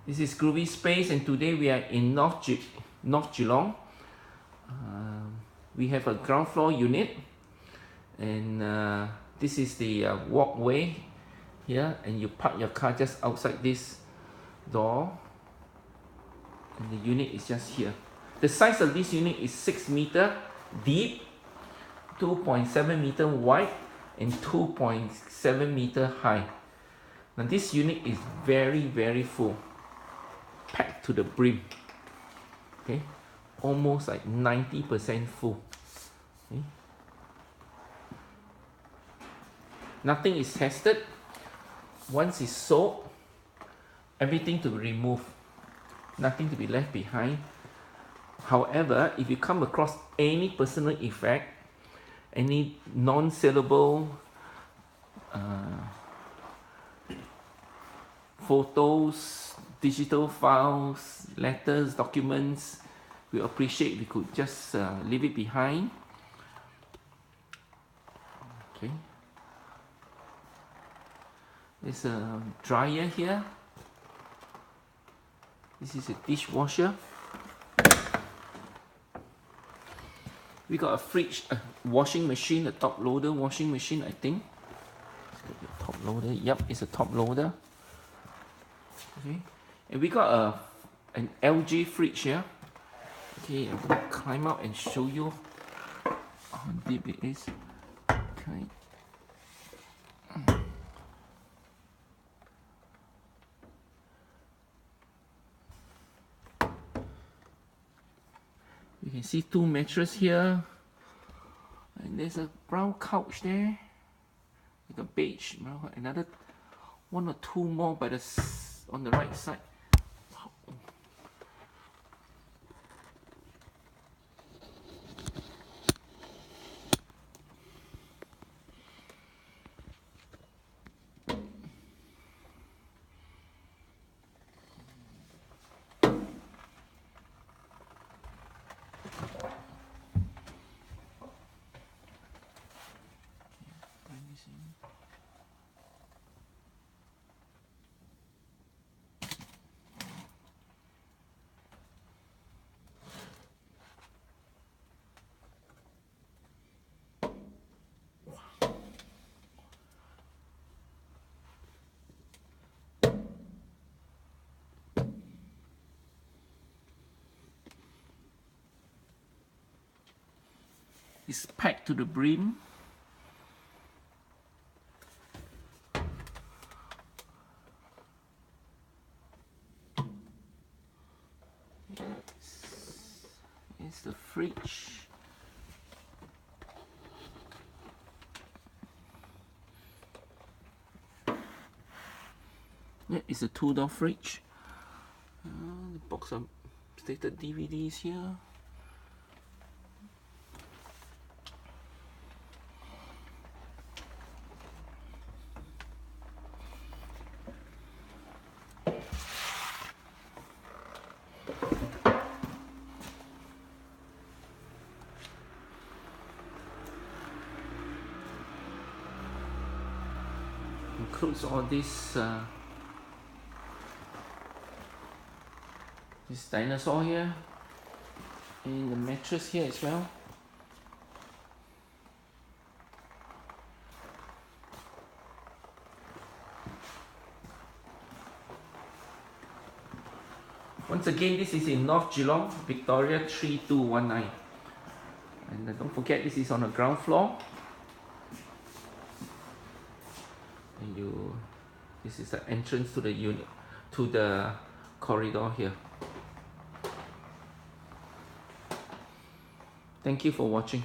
This is Groovy Space, and today we are in North Geelong. We have a ground floor unit, and this is the walkway here, and you park your car just outside this door, and the unit is just here. The size of this unit is 6 meter deep, 2.7 meter wide, and 2.7 meter high. Now this unit is very full, packed to the brim. Okay, almost like 90% full. Okay. Nothing is tested. Once it's sold, everything to be removed, nothing to be left behind. However, if you come across any personal effect, any non-saleable photos, digital files, letters, documents, we appreciate if you could just leave it behind. Okay. There's a dryer here. This is a dishwasher. We got a fridge, a washing machine, a top loader washing machine, I think. Top loader, yep, it's a top loader. Okay, and we got an LG fridge here. Okay, I'm gonna climb out and show you how deep it is. Okay. You can see two mattresses here, and there's a brown couch there, like a beige brown. Another one or two more by on the right side. Wow. It's packed to the brim. It's the fridge. Yeah, it's a two-door fridge. The box of stated DVDs here. Includes all this this dinosaur here, and the mattress here as well. Once again, this is in North Geelong, Victoria 3219. And don't forget, this is on the ground floor. And this is the entrance to the unit, to the corridor here. Thank you for watching.